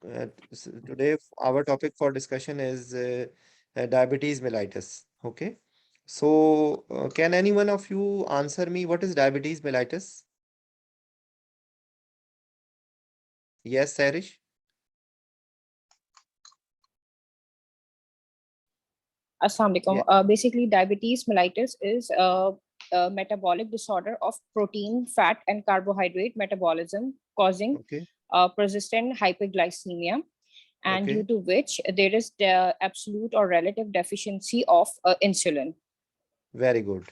Today our topic for discussion is diabetes mellitus. Okay. So, can any one of you answer me what is diabetes mellitus? Yes, Sarish? Assalamu Yeah. alaikum. Basically, diabetes mellitus is a metabolic disorder of protein, fat, and carbohydrate metabolism causing Okay. persistent hyperglycemia, and due Okay. to which there is the absolute or relative deficiency of insulin. Very good.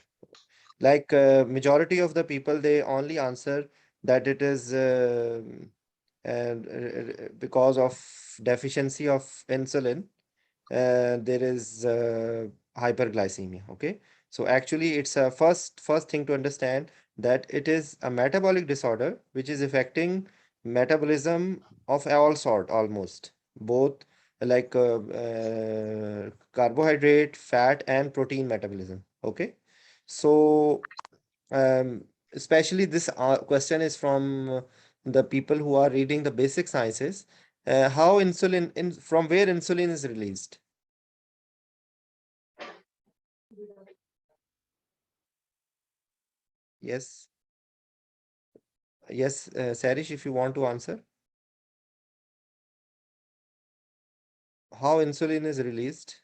Like majority of the people, they only answer that it is because of deficiency of insulin. There is hyperglycemia. Okay, so actually it's a first thing to understand that it is a metabolic disorder which is affecting metabolism of all sort, almost both, like carbohydrate, fat, and protein metabolism. Okay, so um, especially this question is from the people who are reading the basic sciences. How insulin in from where insulin is released? Yes, yes, Sarish, if you want to answer, how insulin is released?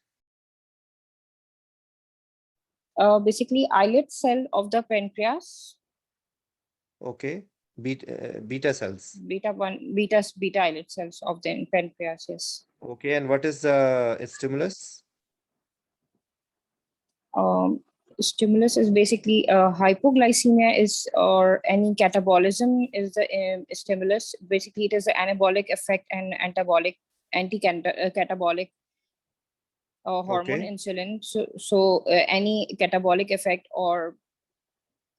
Basically, islet cell of the pancreas, Okay, beta cells. beta islet cells of the pancreas. Yes. Okay, and what is the stimulus? um, Stimulus is basically hypoglycemia is or any catabolism is the stimulus. Basically, it is the anabolic effect and anti-catabolic hormone Okay, insulin. So any catabolic effect or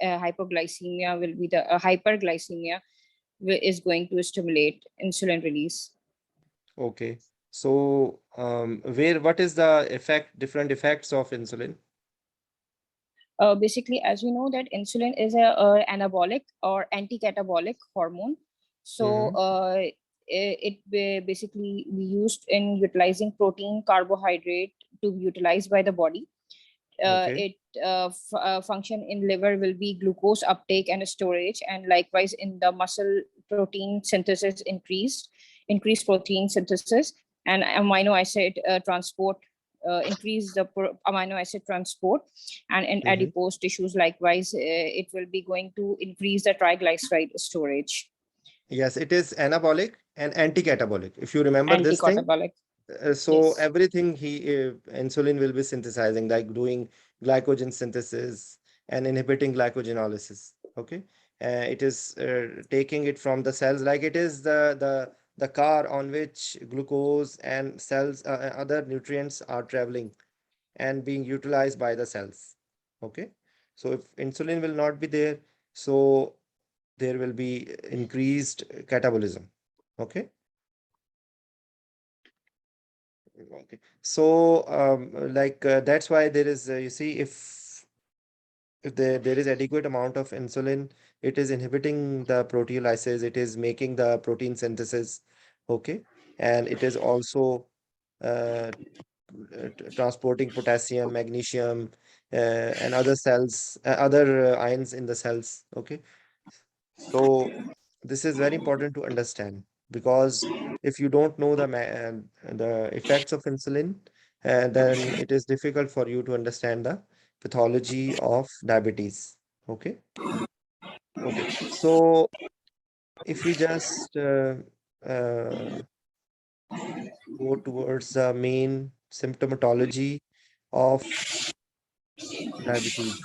hypoglycemia will be the hyperglycemia is going to stimulate insulin release. okay. So, what is the different effects of insulin? Basically, as we know that insulin is a anabolic or anti-catabolic hormone. So Mm-hmm. basically we used in utilizing protein, carbohydrate to be utilized by the body. Okay, It function in liver will be glucose uptake and storage, and likewise in the muscle protein synthesis increased protein synthesis and amino acid transport, increase the amino acid transport, and in mm-hmm. adipose tissues likewise it will be going to increase the triglyceride storage. Yes, it is anabolic and anti-catabolic. If you remember this thing, Anti-catabolic. so Yes. everything insulin will be synthesizing, like doing glycogen synthesis and inhibiting glycogenolysis. Okay, it is taking it from the cells, like it is the car on which glucose and cells, other nutrients are traveling and being utilized by the cells. Okay, so if insulin will not be there, so there will be increased catabolism. Okay. Okay. So, like that's why there is, you see, if there is adequate amount of insulin, it is inhibiting the proteolysis, it is making the protein synthesis. Okay, and it is also uh, transporting potassium, magnesium, and other cells, other ions in the cells. Okay, so this is very important to understand, because if you don't know the effects of insulin, then it is difficult for you to understand the pathology of diabetes. Okay. Okay. So if we just uh, go towards the main symptomatology of diabetes.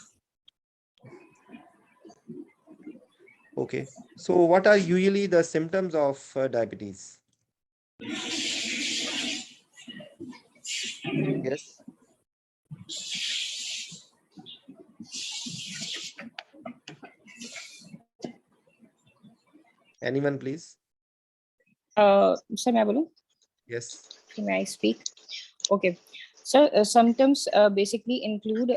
Okay. So what are usually the symptoms of diabetes? Yes. Anyone, please? Sir, may I बोलूं? Yes. May I speak? Okay. So symptoms basically include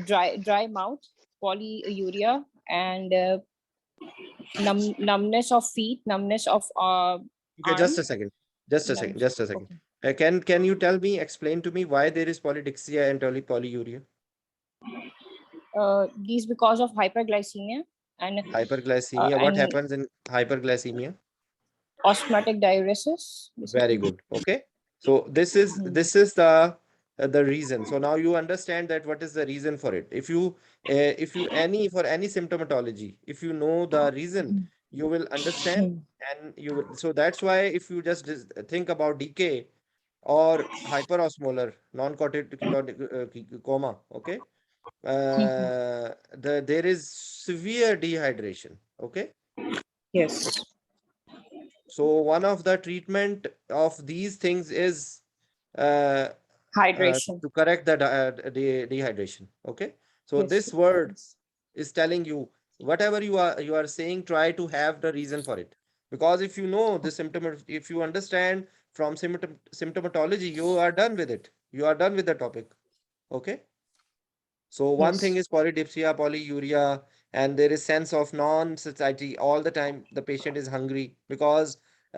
dry mouth, polyuria, and numbness of feet, numbness of Okay, just a arm. second. Just a second. Limbs. Just a second. Okay. Can you tell me, explain to me why there is polydipsia and polyuria? These because of hyperglycemia Hyperglycemia. What and happens in hyperglycemia? osmotic diuresis, Very basically. good. Okay. So Mhm. this is the reason. So now you understand that what is the reason for it. If you any for any symptomatology, if you know the reason, you will understand, Mhm. and you will. So that's why if you just think about decay or hyperosmolar non-cotic coma, okay, Mhm. there is severe dehydration. Okay. Yes. So one of the treatment of these things is uh, Hydration. to correct the dehydration. Okay. So Yes. this word Yes. is telling you whatever you are saying, try to have the reason for it. Because if you know the symptom, if you understand from symptomatology, you are done with it. You are done with the topic. Okay. So one thing Yes. is polydipsia, polyuria, and there is sense of non-satiety all the time. The patient is hungry because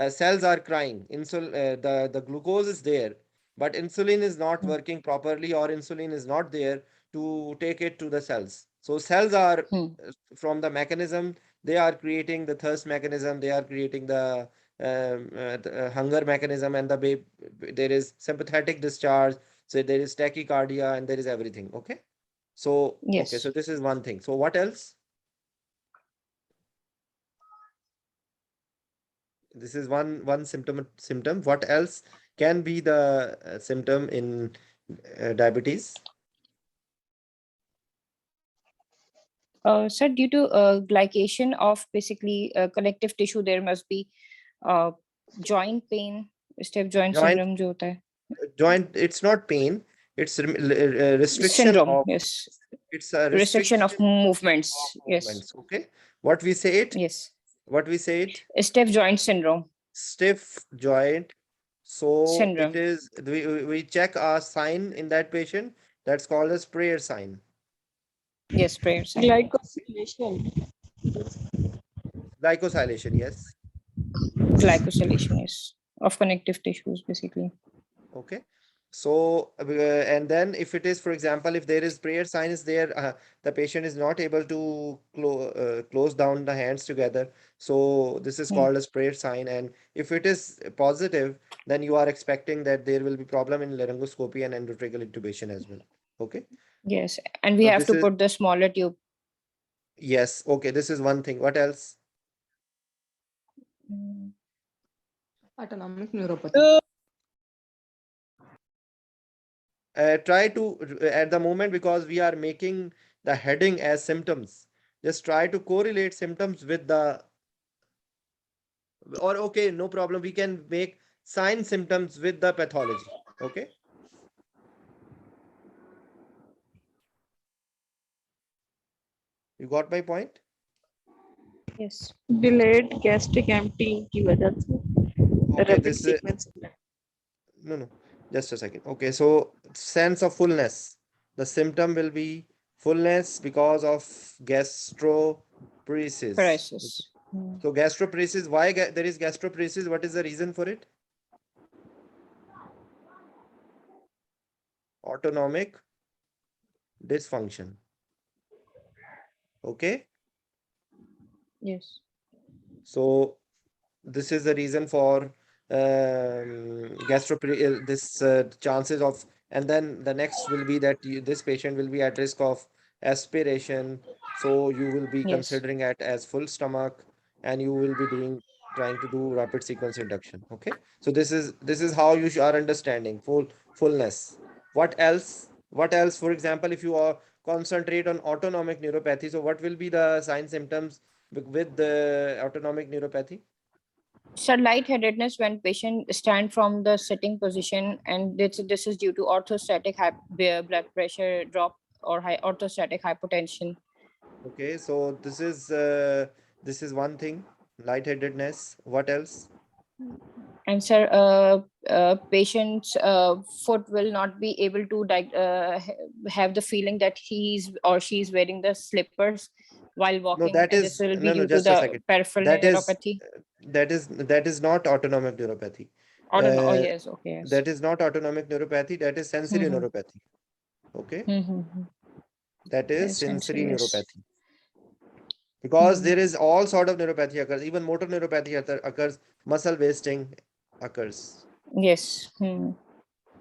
cells are crying. The glucose is there, but insulin is not Hmm. working properly, or insulin is not there to take it to the cells. So cells are Hmm. from the mechanism, they are creating the thirst mechanism, they are creating the hunger mechanism, and there is sympathetic discharge. So there is tachycardia and there is everything. Okay. So, okay, so Yes. this is one thing. So what else? This is one symptom. What else can be the symptom in diabetes? Sir, due to glycation of basically connective tissue, there must be uh, joint pain, stiff joint Joint, syndrome जो होता है. it's not pain, it's restriction Syndrome, of, yes. it's a Restriction restriction of of movements, yes. movements. Okay. What we say it? Yes. What we say it? Stiff joint syndrome. Stiff joint. So it Syndrome. is, we check a sign in that patient that's called as prayer sign. Yes, prayer sign. Glycosylation. Glycosylation, yes. Glycosylation, yes. Of connective tissues, basically. Okay. So, and then if it is, for example, if there is prayer sign is there, the patient is not able to close down the hands together. So this is Hmm. called as prayer sign. And if it is positive, then you are expecting that there will be problem in laryngoscopy and endotracheal intubation as well. Okay. Yes, and we So have this to is, put the smaller tube. yes. Okay. This is one thing. What else? Mm. Autonomic neuropathy. Try to, at the moment, because we are making the heading as symptoms, just try to correlate symptoms with the, or okay, no problem, we can make sign symptoms with the pathology. Okay. You got my point? Yes. Delayed gastric emptying की वजह से Okay, rapid this sequence. no, no, just a second. Okay, so sense of fullness, the symptom will be fullness because of gastroparesis. Okay. Paralysis. Mm. So gastroparesis, why there is gastroparesis? What is the reason for it? Autonomic dysfunction. Okay. Yes. So this is the reason for this chances of, and then the next will be that this patient will be at risk of aspiration. So you will be Yes. considering it as full stomach, and you will be trying to do rapid sequence induction. Okay. So this is how you are understanding fullness. What else? What else? For example, if you are concentrate on autonomic neuropathy, so what will be the sign symptoms with the autonomic neuropathy? So lightheadedness when patient stand from the sitting position, and this is due to orthostatic blood pressure drop or orthostatic hypotension. Okay, so this is one thing, lightheadedness. What else? And sir, patient's foot will not be able to have the feeling that he's or she's wearing the slippers while No, walking, that and this is will be no, no. due to Just a the second. peripheral That is neuropathy. that is not autonomic neuropathy. Or no, oh Uh, yes, okay, yes. that is not autonomic neuropathy. That is sensory Mm-hmm. neuropathy. Okay, Mm-hmm. that is Yes, sensory sensory, yes. neuropathy. Because Mm. there is all sort of neuropathy occurs. Even motor neuropathy occurs. Muscle wasting occurs. Yes. Mm.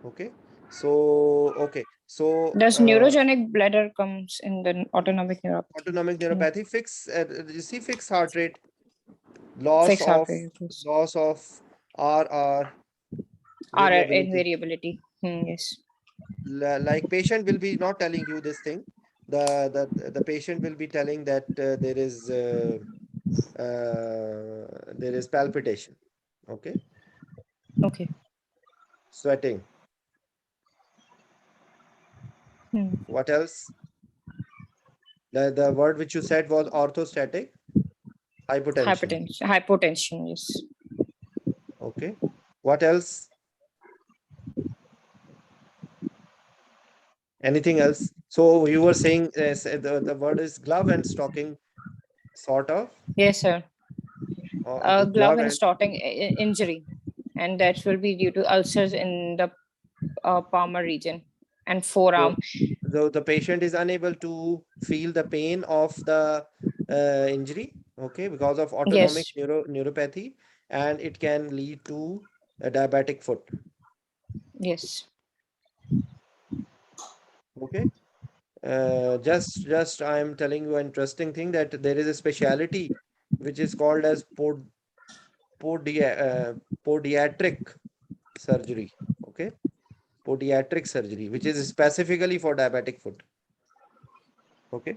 Okay. So Does neurogenic bladder comes in the autonomic neuropathy? autonomic Mm. neuropathy you see fixed heart rate, loss Fixed heart of rate, yes. loss of RR RR variability. invariability. Mm, yes. Like patient will be not telling you this thing. The patient will be telling that there is palpitation. Okay. Okay. Sweating. Mm. What else? The word which you said was orthostatic hypotension. Hypertension. Hypotension, yes. Okay. What else? Anything else? So you were saying the word is glove and stocking, sort of, Yes, sir. or the Glove glove and and stocking injury, and that will be due to ulcers in the palmar region and so forearm. the patient is unable to feel the pain of the injury, okay, because of autonomic Yes. neuropathy, and it can lead to a diabetic foot. Yes. Okay. Just I'm telling you an interesting thing that there is a speciality which is called as podia, podiatric surgery. Okay, podiatric surgery, which is specifically for diabetic foot. Okay,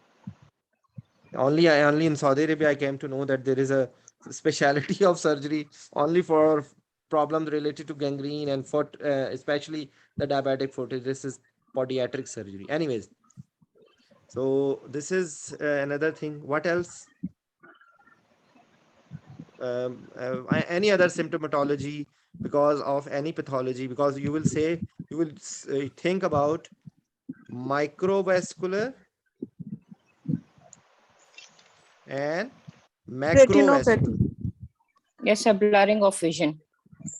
only in Saudi Arabia I came to know that there is a speciality of surgery only for problems related to gangrene and foot, especially the diabetic foot. This is podiatric surgery. Anyways, so this is another thing. What else? Any other symptomatology because of any pathology? Because you will say you will think about microvascular and Retinopathy. macrovascular. Yes, a blurring of vision.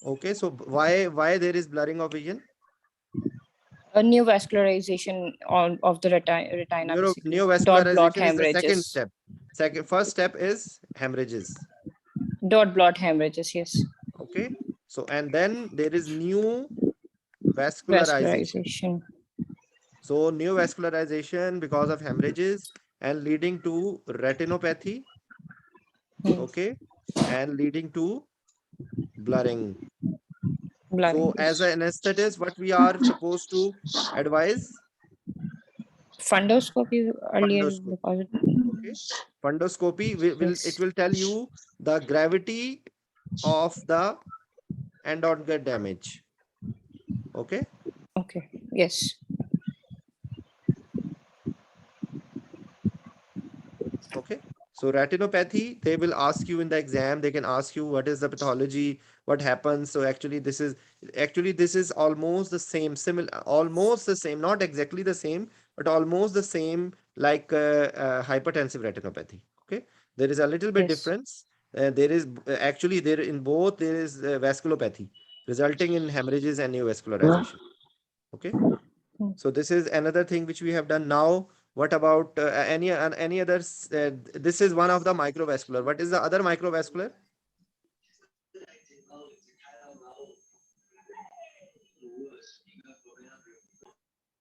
Okay, so why there is blurring of vision? A new vascularization of the retina, basically. Dot blot Neovascularization is the second hemorrhages. step. First step is hemorrhages. Dot blot hemorrhages, yes. Okay, so and then there is new vascularization. Vascularization. So new vascularization because of hemorrhages and leading to retinopathy, Hmm. okay, and leading to blurring. Blurring, So as yes. an anesthetist, what we are supposed to advise? Fundoscopy earlier Fundoscopy. because Okay. Fundoscopy yes. will tell you the gravity of the endorgan damage. Okay. Okay. Yes. Okay. So retinopathy, they will ask you in the exam, they can ask you what is the pathology, what happens. So actually this is almost the same, similar, almost the same, not exactly the same, but almost the same like hypertensive retinopathy. Okay. There is a little bit Yes. difference. There is actually there in both there is vasculopathy resulting in hemorrhages and neovascularization. Okay. Hmm. So this is another thing which we have done now. What about any others? This is one of the microvascular. What is the other microvascular?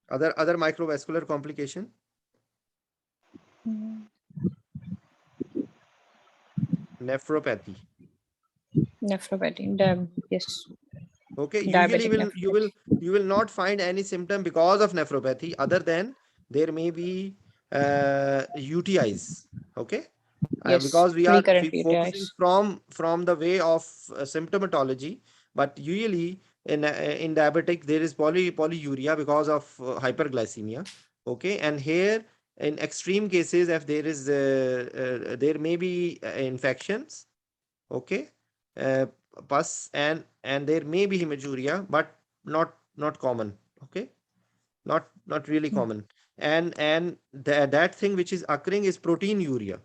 Other microvascular complication? Hmm. Nephropathy. Nephropathy. Yes. Okay, usually Diabetic will nephropathy. you will not find any symptom because of nephropathy other than there may be UTIs. Okay, Yes. because we are Recurrent focusing UTIs. from the way of symptomatology, but usually in diabetic there is polyuria because of hyperglycemia. Okay, and here in extreme cases if there is there may be infections. Okay, uh, pus and there may be hematuria but not common. Okay, not really Hmm. common. and that thing which is occurring is proteinuria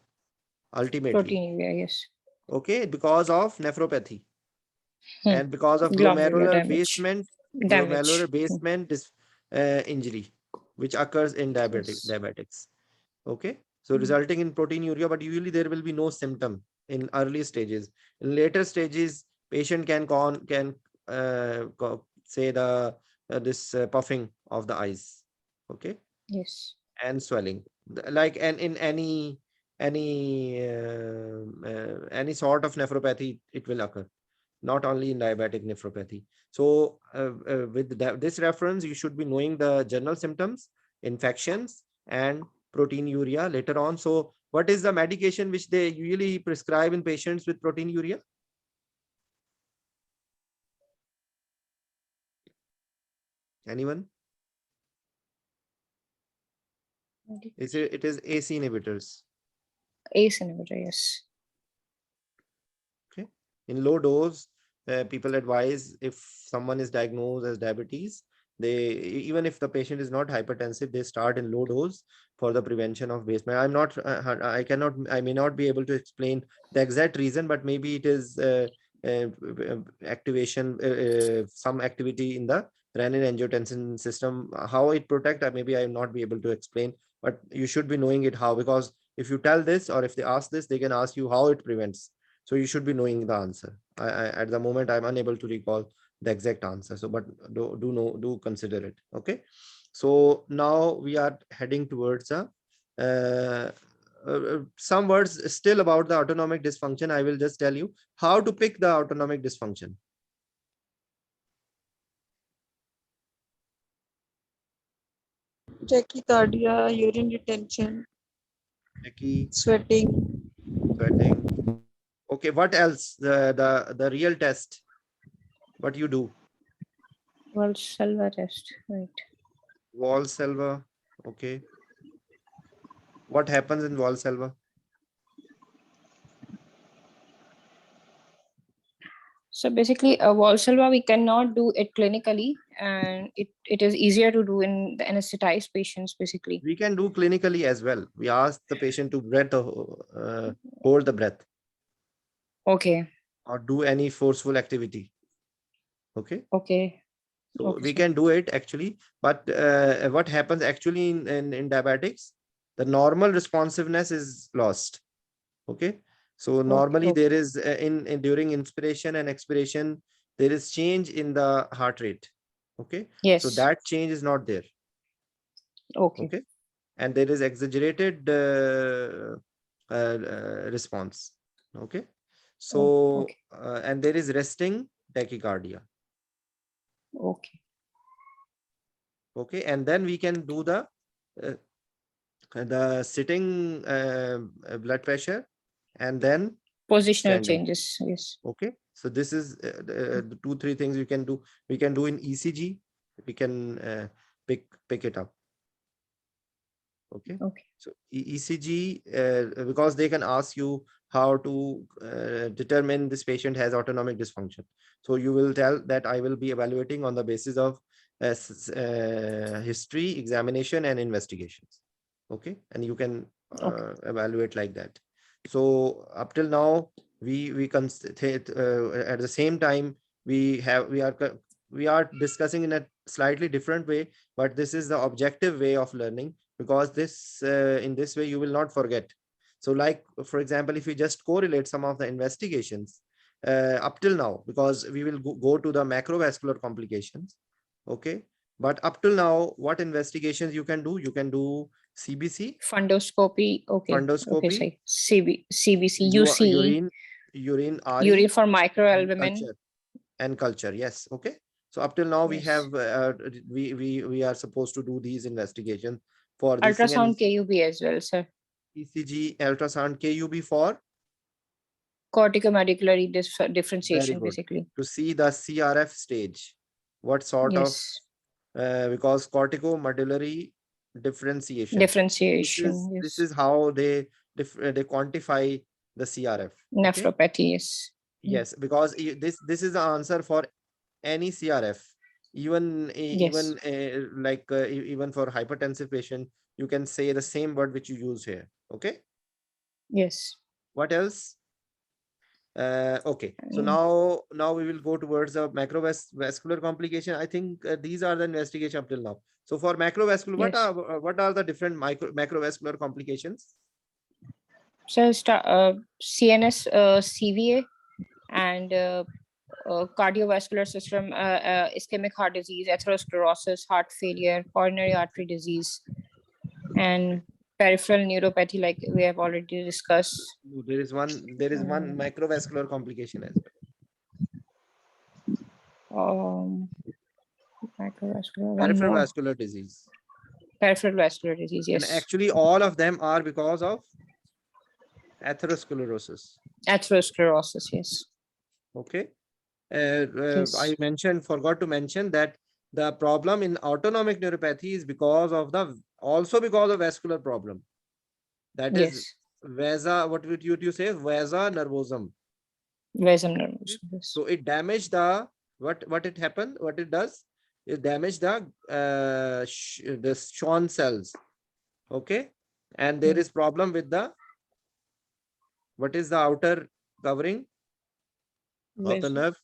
ultimately. Proteinuria, yes. Okay, because of nephropathy Hmm. and because of Glomerular damage. glomerular Damage. basement injury, which occurs in Yes. diabetics. Okay, so resulting in proteinuria, but usually there will be no symptom in early stages. In later stages, patient can say the this puffing of the eyes. Okay, Yes. and swelling. Like, and in any sort of nephropathy, it will occur, not only in diabetic nephropathy. So with this reference, you should be knowing the general symptoms, infections, and proteinuria later on. So what is the medication which they usually prescribe in patients with proteinuria? Anyone? It is AC inhibitors. ACE inhibitor, yes. Okay. In low dose, people advise, if someone is diagnosed as diabetes, even if the patient is not hypertensive, they start in low dose for the prevention of basement. I may not be able to explain the exact reason, but maybe it is uh, activation, some activity in the renin-angiotensin system. How it protect, maybe I will not be able to explain, but you should be knowing it how, because if you tell this, or if they ask this, they can ask you how it prevents. So you should be knowing the answer. At the moment, I'm unable to recall the exact answer. So, but do consider it. Okay. So now we are heading towards some words still about the autonomic dysfunction. I will just tell you how to pick the autonomic dysfunction. Tachycardia, urine retention, Jackie, sweating, sweating. Okay. What else? The real test. What you do? Valsalva test, right. Valsalva. Okay. What happens in Valsalva? So basically, a Valsalva, we cannot do it clinically, and it is easier to do in the anesthetized patients, basically. We can do clinically as well. We ask the patient to hold the breath, Okay. or do any forceful activity. Okay. Okay. So Okay, we sir. can do it actually, but what happens actually in diabetics, the normal responsiveness is lost. Okay. So Okay. normally Okay. there is during inspiration and expiration, there is change in the heart rate. Okay. So Yes. that change is not there. Okay. Okay. And there is exaggerated response. Okay. Oh, So okay. and there is resting tachycardia. Okay. Okay. And then we can do uh, the sitting blood pressure, and then Positional standing. changes. Yes. Okay. So this is the 2-3 things we can do. We can do in ECG. We can pick it up. Okay. Okay. So ECG, because they can ask you how to determine this patient has autonomic dysfunction. So you will tell that I will be evaluating on the basis of history, examination, and investigations. Okay. And you can Okay. evaluate like that. So up till now, we at the same time, we are discussing in a slightly different way, but this is the objective way of learning, because this in this way you will not forget. So like, for example, if we just correlate some of the investigations up till now, because we will go to the macrovascular complications. Okay. But up till now, what investigations you can do? You can do CBC, Fundoscopy. Okay. Okay. fundoscopy, Sorry. CBC, UCE, urine urine RE, for and microalbumin. culture. Yes. Okay. So up till now we Yes. have we are supposed to do these investigations for this thing, and Ultrasound KUB as well, sir. ECG, ultrasound, KUB for Corticomedullary very differentiation, good, basically. to see the CRF stage. What sort of Yes. because corticomedullary differentiation. Differentiation. This Yes. is how they quantify the CRF. Okay. Nephropathy. Yes. Yes, because this is the answer for any CRF. Even Yes. even for hypertensive patient, you can say the same word which you use here. Okay. Yes. What else? Okay, so Mm, now we will go towards the macrovascular complication. I think these are the investigation up till now. So for macrovascular, yes. what are the different macrovascular complications? So CNS, CVA, and cardiovascular system, ischemic heart disease, atherosclerosis, heart failure, coronary artery disease, and peripheral neuropathy, like we have already discussed. There is one Um, macrovascular complication as um, Microvascular, well. one Peripheral more. vascular disease. Peripheral vascular disease, And yes. actually all of them are because of atherosclerosis. Atherosclerosis, yes. Okay. Yes. I forgot to mention that the problem in autonomic neuropathy is also because of vascular problem. That is Yes. what would you say? Vasa nervosum. Vasom nervous. Yes. So it damaged the, what it happened, what it does, it damaged the Schwann cells. Okay. And there Mm. is problem with what is the outer covering of the Vas- nerve?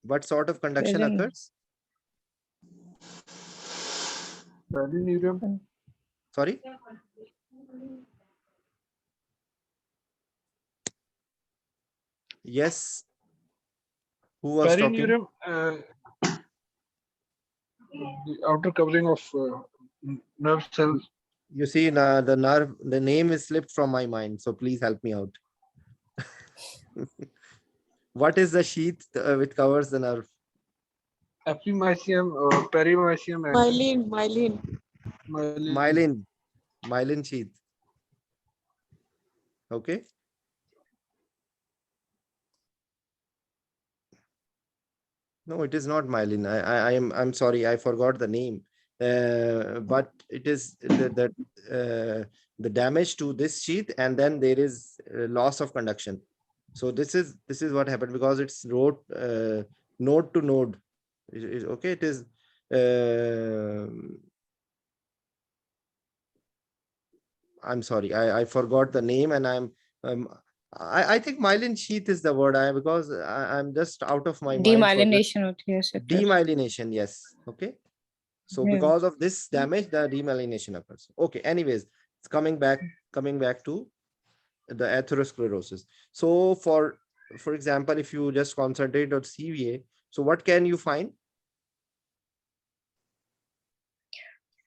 What sort of conduction Vasom. occurs? Perineurium. Sorry? Yes. Who was talking? Perineurium, the outer covering of nerve cells. You see, the name is slipped from my mind, so please help me out. What is the sheath which covers the nerve? Epimysium, perimysium, and Myelin. myelin. Myelin sheath. Okay. No, it is not myelin. I'm sorry, I forgot the name. But it is the damage to this sheath, and then there is loss of conduction. So this is what happened, because it's node to node. Okay, it is. I'm sorry, I forgot the name, and um, I think myelin sheath is the word. I'm just out of my mind for the Demyelination of the sectors. demyelination. Yes. Okay. So Yeah. because of this damage, the demyelination occurs. Okay. Anyways, it's coming back to the atherosclerosis. So for example, if you just concentrate on CVA, so what can you find?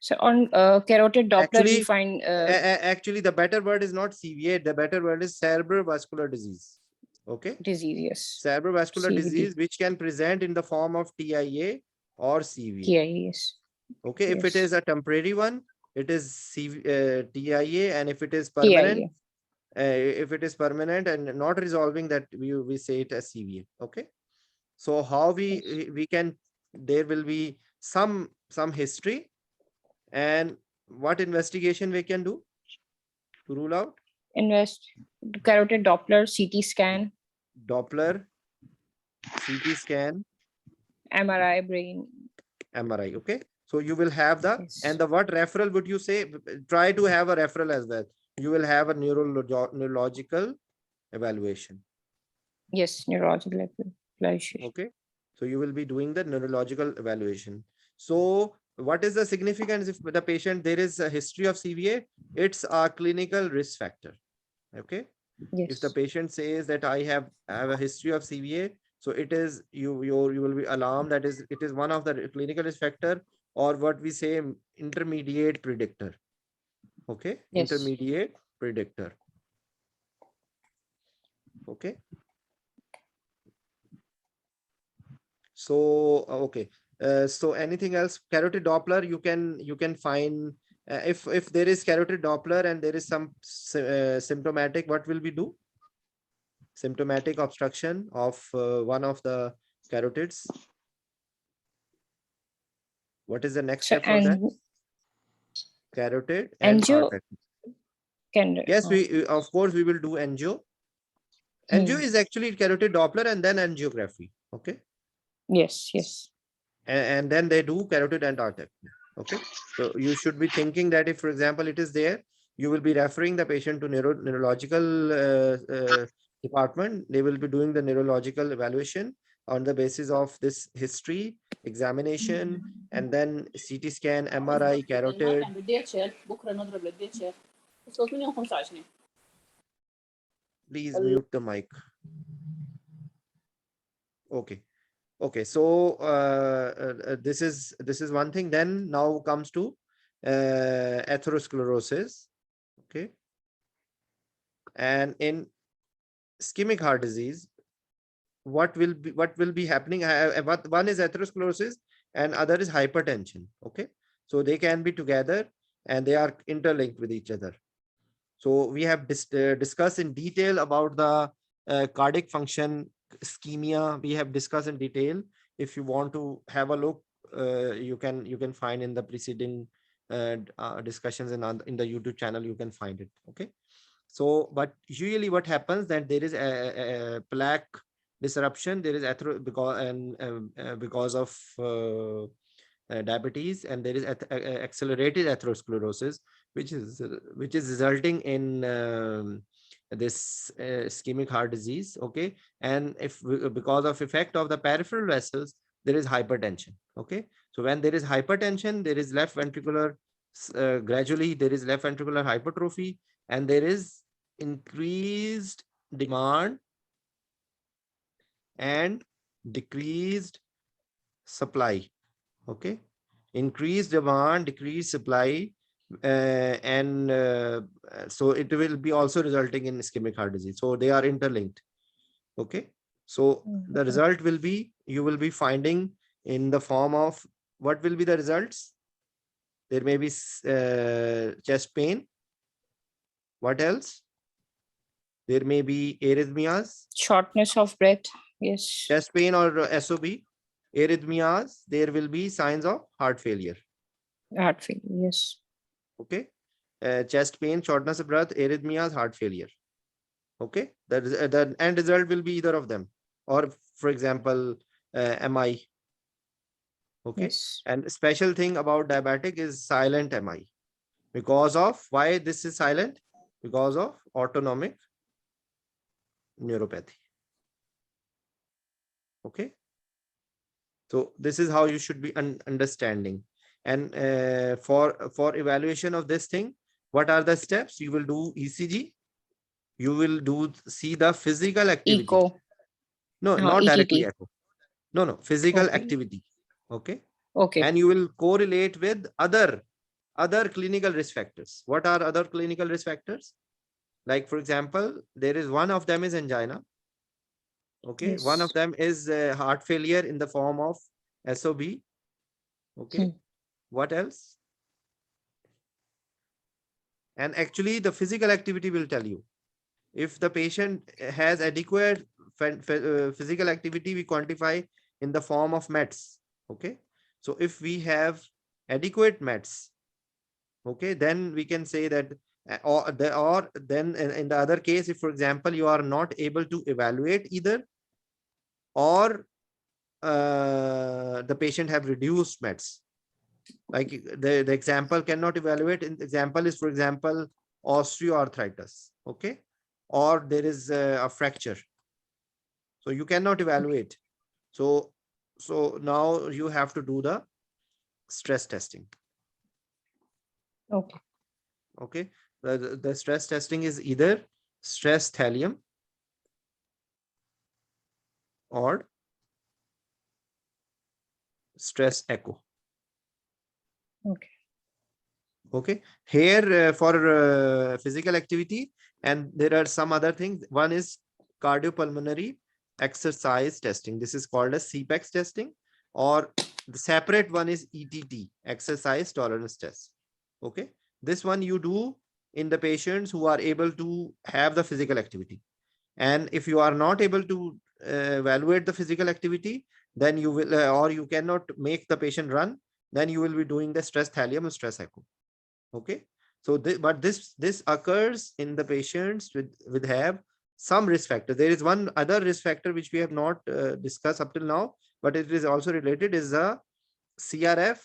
So on carotid Doppler, we Actually, find actually, the better word is not CVA. The better word is cerebrovascular disease. Okay. disease, yes. Cerebrovascular CVD, disease, which can present in the form of TIA or CVA. TIA, yes. Okay. If it Yes. is a temporary one, it is TIA, and if it is permanent, TIA. and not resolving, that we say it as CVA. Okay. So how Yes. we can, there will be some history, and what investigation we can do to rule out? Invest carotid Doppler, CT scan, Doppler, CT scan, MRI, brain. MRI. Okay. So you will have Yes. the what referral would you say? Try to have a referral as well. You will have a neurological evaluation. Yes, neurological evaluation. Okay. So you will be doing the neurological evaluation. So what is the significance if the patient, there is a history of CVA? It's a clinical risk factor. Okay. If the Yes. patient says that I have a history of CVA, so it is you will be alarmed, that is, it is one of the clinical risk factor, or what we say, intermediate predictor. Okay. Yes. Intermediate predictor. Okay. So okay. So anything else? Carotid Doppler, you can find, if there is carotid Doppler and there is some symptomatic, what will we do? Symptomatic obstruction of one of the carotids. What is the next So step for that? and Carotid and angio artery. can Yes, of course we will do angio. Angio hmm. is actually carotid Doppler and then angiography. Okay. Yes, yes. And then they do carotid endarterectomy. Okay. So you should be thinking that if, for example, it is there, you will be referring the patient to neurological department. They will be doing the neurological evaluation on the basis of this history, examination, and then CT scan, MRI, carotid. Please mute the mic. Okay. Okay. So this is one thing. Then now comes to atherosclerosis. Okay. And in ischemic heart disease, what will be happening? One is atherosclerosis and other is hypertension. Okay. So they can be together and they are interlinked with each other. So we have discussed in detail about the cardiac function ischemia. We have discussed in detail. If you want to have a look, you can find in the preceding discussions in the YouTube channel. You can find it. Okay. So, but usually what happens that there is a plaque disruption. There is because of diabetes, and there is accelerated atherosclerosis, which is resulting in this ischemic heart disease. Okay. And if because of effect of the peripheral vessels, there is hypertension. Okay. So when there is hypertension, there is left ventricular gradually there is left ventricular hypertrophy, and there is increased demand and decreased supply. Okay. Increased demand, decreased supply, and so it will be also resulting in ischemic heart disease. So they are interlinked. Okay. So the result will be, you will be finding in the form of, what will be the results? There may be chest pain. What else? There may be arrhythmias. Shortness of breath. Yes. Chest pain or SOB. Arrhythmias. There will be signs of heart failure. Heart failure. Yes. Okay. Chest pain, shortness of breath, arrhythmias, heart failure. Okay. The end result will be either of them. Or, for example, MI. Okay. Yes. And special thing about diabetic is silent MI. Because of, why this is silent? Because of autonomic neuropathy. Okay. So this is how you should be understanding. And for evaluation of this thing, what are the steps? You will do ECG. You will see the physical activity. Echo. No, not directly ETT. echo. No, physical Okay. activity. Okay. Okay. And you will correlate with other clinical risk factors. What are other clinical risk factors? Like, for example, there is one of them is angina. Okay. Yes. One of them is heart failure in the form of SOB. Okay. What else? And actually, the physical activity will tell you. If the patient has adequate physical activity, we quantify in the form of METs. Okay. So if we have adequate METs, okay, then we can say that, or then in the other case, if, for example, you are not able to evaluate either, or the patient have reduced METs. Like the example cannot evaluate. Example is, for example, osteoarthritis. Okay. Or there is a fracture. So you cannot evaluate. So now you have to do the stress testing. Okay. Okay. The stress testing is either stress thallium or stress echo. Okay. Okay. Here for physical activity, and there are some other things. One is cardiopulmonary exercise testing. This is called as CPEX testing, or the separate one is ETT, exercise tolerance test. Okay. This one you do in the patients who are able to have the physical activity. And if you are not able to evaluate the physical activity, then you will, or you cannot make the patient run, then you will be doing the stress thallium and stress echo. Okay. So but this occurs in the patients with have some risk factor. There is one other risk factor which we have not discussed up till now, but it is also related, is the CRF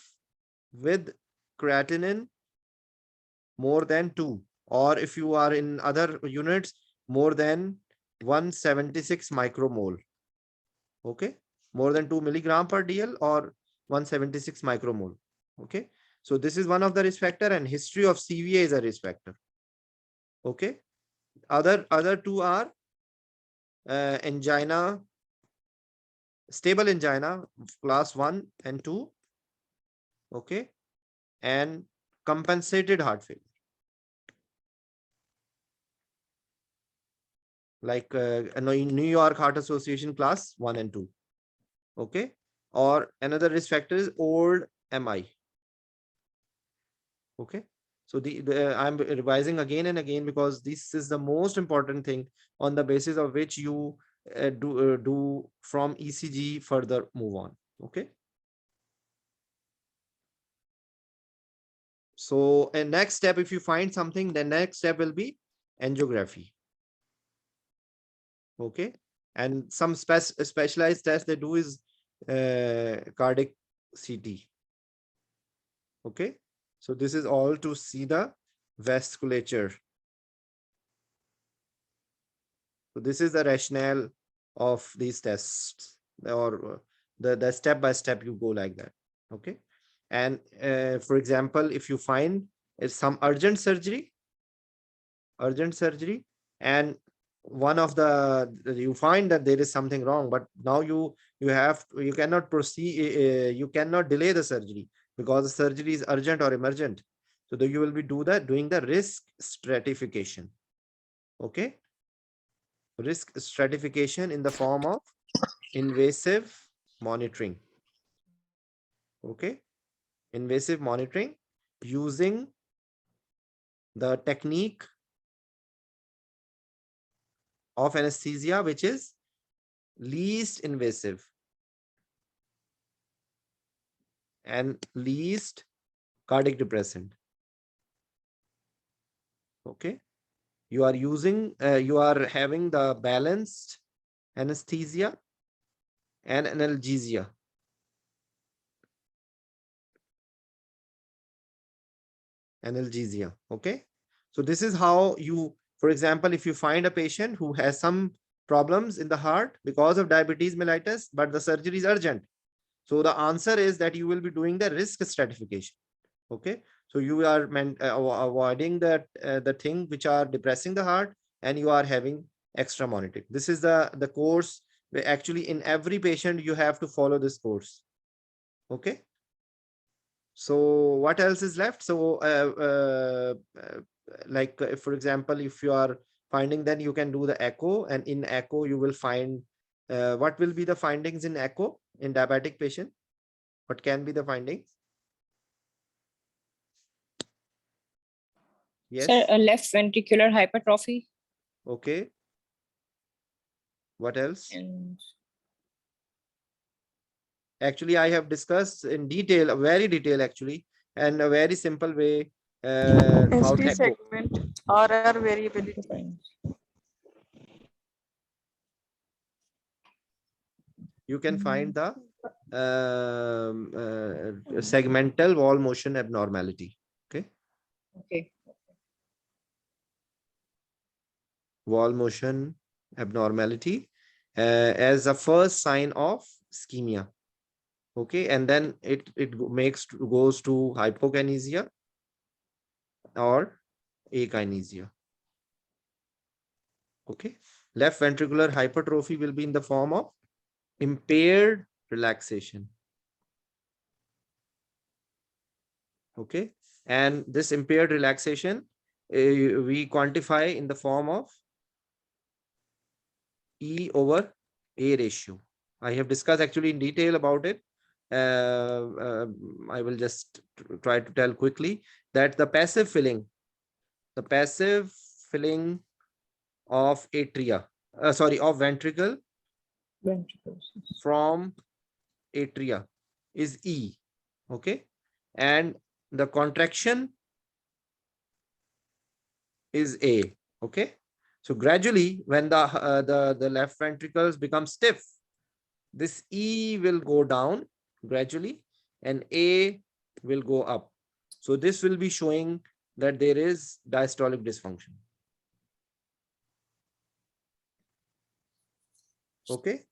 with creatinine more than 2, or if you are in other units, more than 176 micromole. Okay, more than 2 milligram per DL or 176 micromole. Okay, so this is one of the risk factor, and history of CVA is a risk factor. Okay, other two are angina, stable angina class 1 and 2. Okay, and compensated heart failure, like New York Heart Association class 1 and 2. Okay, or another risk factor is old MI. Okay, so I'm revising again and again because this is the most important thing on the basis of which you do from ECG further move on. Okay, so a next step, if you find something, the next step will be angiography. Okay, and some specialized test they do is cardiac CT. Okay, so this is all to see the vasculature. So this is the rationale of these tests, or the step by step you go like that. Okay, and for example, if you find some urgent surgery, and one of the, you find that there is something wrong, but now you cannot proceed, you cannot delay the surgery because the surgery is urgent or emergent. So you will be doing the risk stratification. Okay, risk stratification in the form of invasive monitoring. Okay, invasive monitoring using the technique of anesthesia, which is least invasive and least cardiac depressant. Okay, you are using, you are having the balanced anesthesia and analgesia. Okay, so this is how you, for example, if you find a patient who has some problems in the heart because of diabetes mellitus, but the surgery is urgent, so the answer is that you will be doing the risk stratification. Okay, so you are avoiding the thing which are depressing the heart, and you are having extra monitoring. This is the course where actually in every patient you have to follow this course. Okay, so what else is left? So like for example, if you are finding, then you can do the echo, and in echo you will find what will be the findings in echo in diabetic patient. What can be the findings? Yes. Sir, a left ventricular hypertrophy. Okay. What else? And actually, I have discussed in detail, a very detail actually, and a very simple way about ST echo. segment, RR variability. You can find the segmental wall motion abnormality. Okay. okay. Wall motion abnormality as a first sign of ischemia. Okay, and then it goes to hypokinesia or akinesia. Okay, left ventricular hypertrophy will be in the form of impaired relaxation. Okay, and this impaired relaxation we quantify in the form of E over A ratio. I have discussed actually in detail about it. I will just try to tell quickly that the passive filling of atria, of ventricle from atria is E. Okay, and the contraction is A. Okay, So gradually, when the left ventricles become stiff, this E will go down gradually and A will go up. So this will be showing that there is diastolic dysfunction. Okay.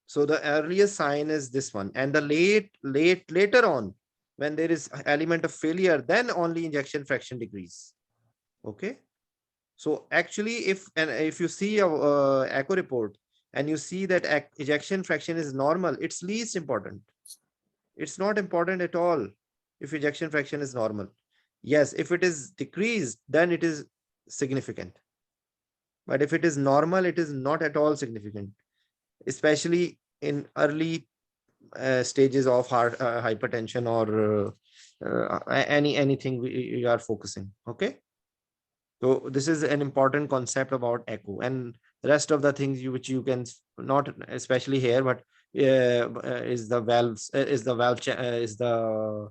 So the earliest sign is this one, and the later on, when there is element of failure, then only ejection fraction decrease. Okay. So actually, if you see a echo report and you see that ejection fraction is normal, it's least important. It's not important at all if ejection fraction is normal. Yes, if it is decreased, then it is significant. But if it is normal, it is not at all significant, especially in early stages of heart hypertension or anything we are focusing. Okay. So this is an important concept about echo, and the rest of the things which you can not especially here, but is the valves, is the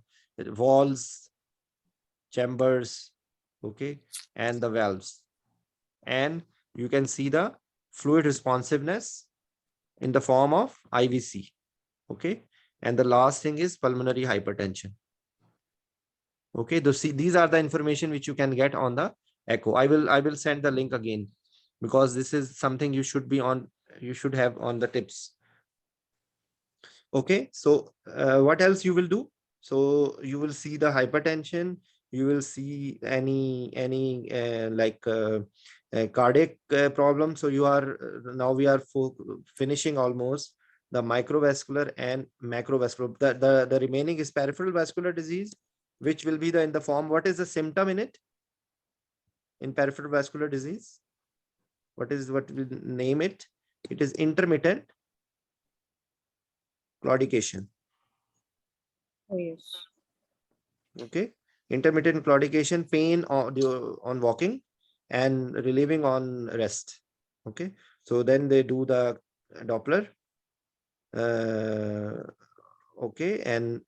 walls, chambers, okay, and the valves, and you can see the fluid responsiveness in the form of IVC, okay, and the last thing is pulmonary hypertension. Okay, these are the information which you can get on the echo. I will send the link again, because this is something you should have on the tips. Okay, so what else you will do? So you will see the hypertension, you will see any cardiac problem. So you are now we are finishing almost the microvascular and macrovascular. The remaining is peripheral vascular disease, which will be in the form. What is the symptom in it? In peripheral vascular disease, what we name it? It is intermittent claudication. Oh, yes. Okay, intermittent claudication, pain on walking and relieving on rest. Okay, so then they do the Doppler. Okay, and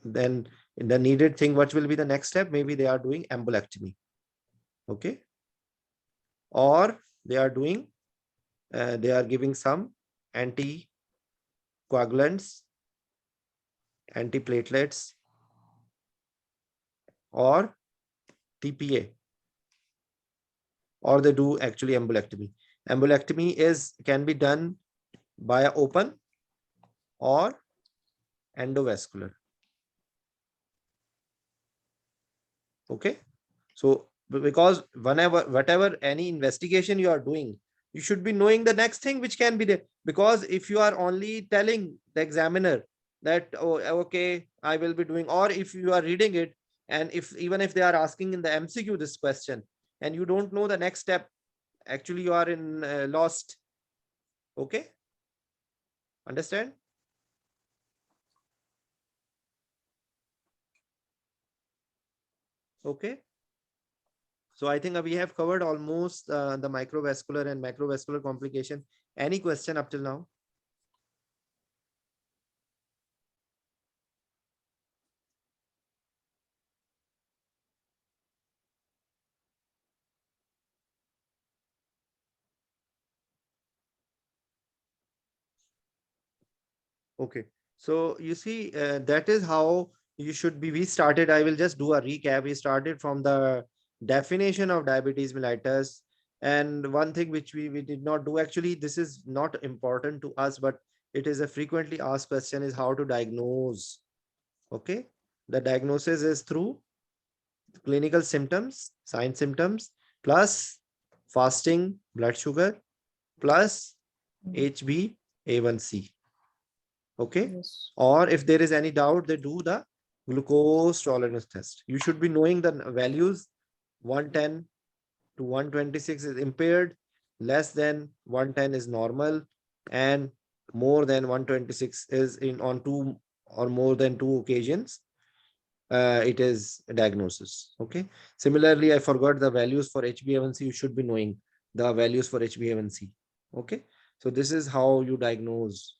then the needed thing, what will be the next step? Maybe they are doing embolectomy. Okay, or they are doing they are giving some anticoagulants, antiplatelets, or TPA, or they do actually embolectomy. Embolectomy can be done by open or endovascular. Okay, so because whatever any investigation you are doing, you should be knowing the next thing which can be there. Because if you are only telling the examiner that, oh, okay, I will be doing, or if you are reading it, and even if they are asking in the MCQ this question and you don't know the next step, actually you are in lost. Okay, understand? Okay, so I think we have covered almost the microvascular and macrovascular complication. Any question up till now? Okay, so you see, that is how you should be. We started, I will just do a recap. We started from the definition of diabetes mellitus. And one thing which we did not do, actually, this is not important to us, but it is a frequently asked question, is how to diagnose. Okay, the diagnosis is through clinical symptoms, sign symptoms, plus fasting blood sugar, plus HbA1c. Okay, Yes. or if there is any doubt, they do the glucose tolerance test. You should be knowing the values. 110 to 126 is impaired, less than 110 is normal, and more than 126 is on two or more than two occasions, it is a diagnosis. Okay, similarly, I forgot the values for HbA1c. You should be knowing the values for HbA1c. Okay, so this is how you diagnose.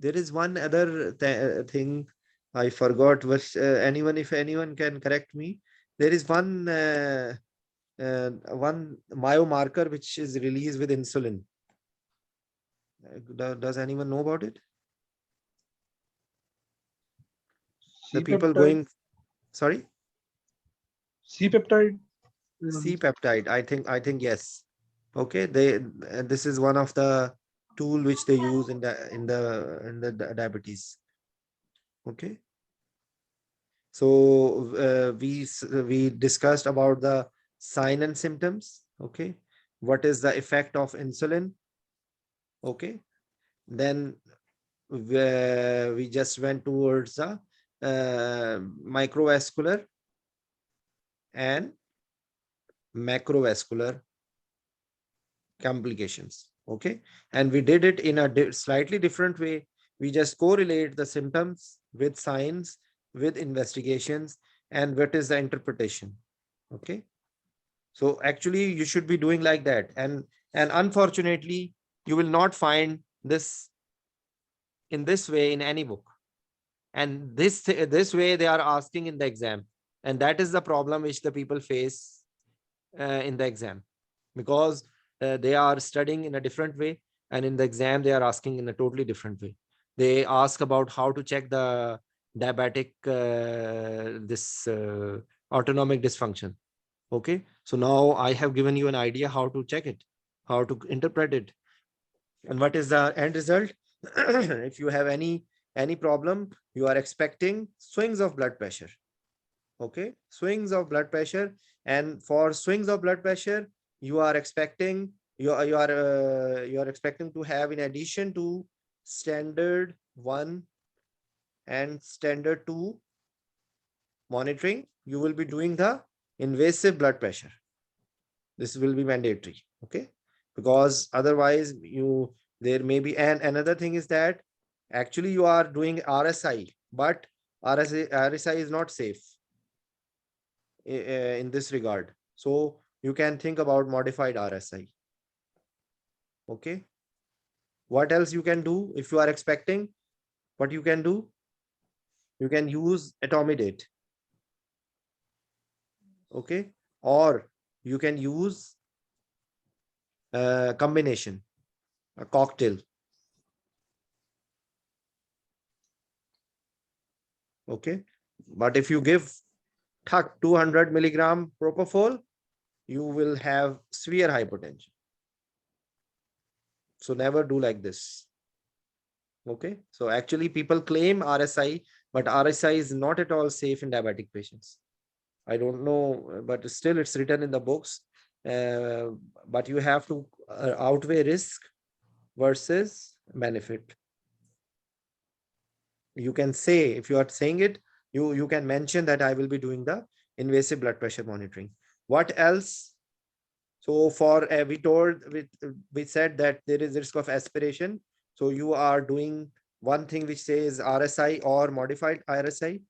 There is one other thing I forgot, which if anyone can correct me, there is one biomarker which is released with insulin. Does anyone know about it? The people C-peptide? going, sorry, C-peptide? C-peptide. I think yes. Okay, this is one of the tool which they use in the diabetes. Okay, so we discussed about the sign and symptoms. Okay, what is the effect of insulin? Okay, then we just went towards the microvascular and macrovascular complications. Okay, and we did it in a slightly different way. We just correlate the symptoms with signs, with investigations, and what is the interpretation. Okay, so actually you should be doing like that, and unfortunately you will not find this in this way in any book, and this way they are asking in the exam, and that is the problem which the people face in the exam, because they are studying in a different way, and in the exam they are asking in a totally different way. They ask about how to check the diabetic this autonomic dysfunction. Okay, so now I have given you an idea how to check it, how to interpret it, and what is the end result. If you have any problem, you are expecting swings of blood pressure. Okay, swings of blood pressure, and for swings of blood pressure you are expecting you are expecting to have, in addition to standard 1 and standard 2 monitoring, you will be doing the invasive blood pressure. This will be mandatory. Okay, because otherwise there may be, and another thing is that actually you are doing RSI, but RSI is not safe in this regard. So you can think about modified RSI. Okay, what else you can do? If you are expecting, what you can do, you can use etomidate. Okay, or you can use a combination, a cocktail. Okay, but if you give 200 milligram propofol, you will have severe hypertension. So never do like this. Okay, so actually people claim RSI, but RSI is not at all safe in diabetic patients. I don't know, but still it's written in the books. But you have to outweigh risk versus benefit. You can say, if you are saying it, you can mention that I will be doing the invasive blood pressure monitoring. What else? So for we said that there is risk of aspiration. So you are doing one thing which says RSI or modified RSI.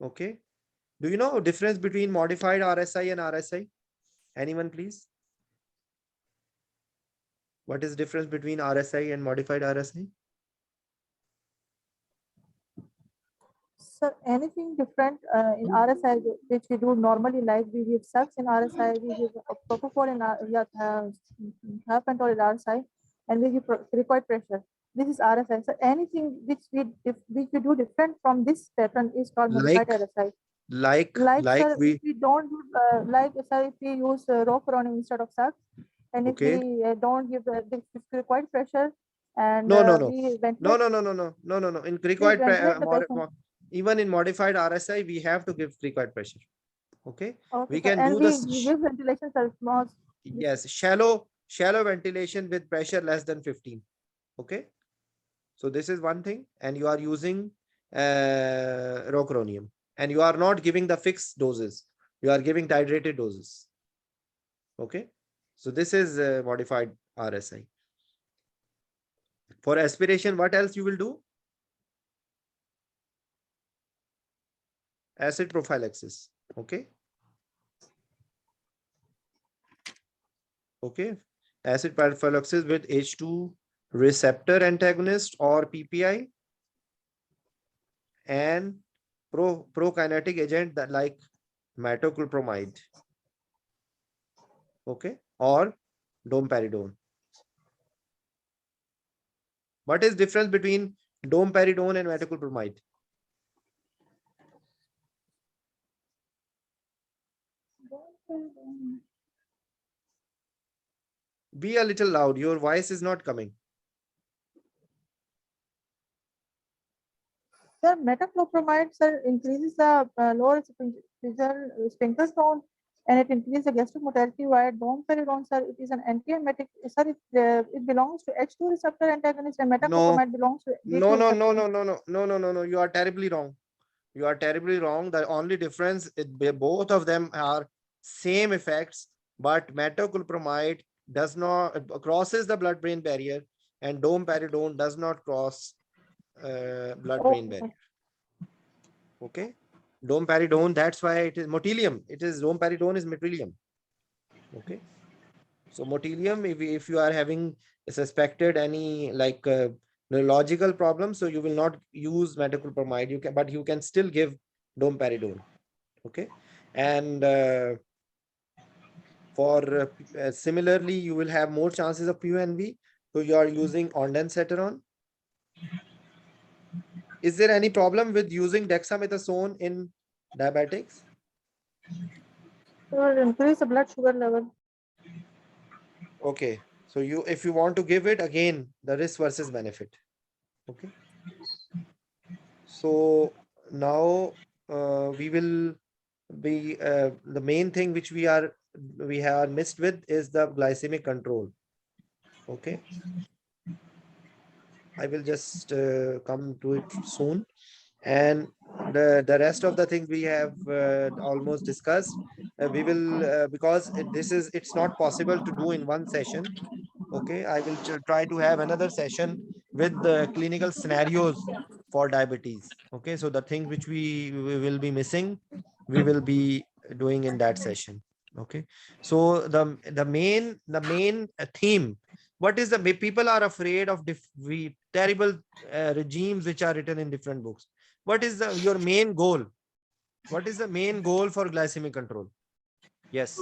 Okay. Do you know difference between modified RSI and RSI? Anyone, please? What is difference between RSI and modified RSI? So anything different in RSI, which we do normally, like we give sucks in RSI, we give propofol in hapentol in RSI, and we give required pressure. This is RSI. So anything which we do different from this pattern is called modified RSI. Like sir, we if we don't do, like sir, if we use rocuronium instead of sucks, and if okay. we don't give the required pressure, and No. we ventilate, No. In we required ventilate the patient. even in modified RSI, we have to give required pressure. Okay, Okay, we sir. can And do we this. give ventilation most. Yes, shallow ventilation with pressure less than 15. Okay, so this is one thing, and you are using rocuronium, and you are not giving the fixed doses. You are giving titrated doses. Okay, so this is modified RSI. For aspiration, what else you will do? Acid prophylaxis. Okay. Okay. Acid prophylaxis with H2 receptor antagonist or PPI, and prokinetic agent that like metoclopramide, okay, or domperidone. What is difference between domperidone and metoclopramide? Be a little loud. Your voice is not coming. Sir, metoclopramide, sir, increases the lower sphincter tone and it increases the gastric motility, while domperidone, sir, it is an antiemetic. Sir, it belongs to H2 receptor antagonist and No, metoclopramide belongs to D2 no, no, receptor. no, no, no, no, no, no, no, no. You are terribly wrong. You are terribly wrong. The only difference is both of them are same effects, but metoclopramide does not crosses the blood-brain barrier, and domperidone does not cross blood-brain Okay, sir. barrier. Okay, domperidone. That's why it is motilium. It is domperidone is motilium. Okay, so motilium. If you are having suspected any like neurological problem, so you will not use metoclopramide. You can, but you can still give domperidone. Okay, and for similarly, you will have more chances of PUNV. So you are using ondansetron. Is there any problem with using dexamethasone in diabetics? Sir, increase the blood sugar level. Okay, so you if you want to give it again, the risk versus benefit. Okay, so now we will be the main thing which we have missed with is the glycemic control. Okay, I will just come to it soon. And the rest of the things we have almost discussed. We will because it's not possible to do in one session. Okay, I will try to have another session with the clinical scenarios for diabetes. Okay, so the things which we will be missing, we will be doing in that session. Okay, so the main theme, what is the people are afraid of terrible regimes which are written in different books. What is your main goal? What is the main goal for glycemic control? Yes.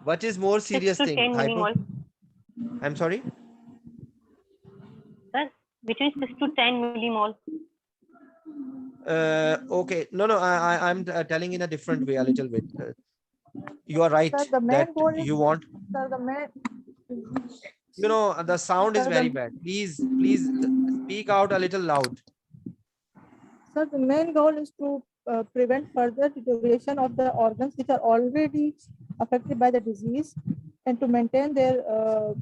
What is more 6 serious to thing? 10 millimole. I'm sorry? Sir, between 6 to 10 millimole. Okay. No, I'm telling in a different way, a little bit. You are right Sir, the that main goal is, you want, sir, the main, the sound is sir, very the, bad. Please speak out a little loud. sir, the main goal is to prevent further deterioration of the organs which are already affected by the disease and to maintain their No,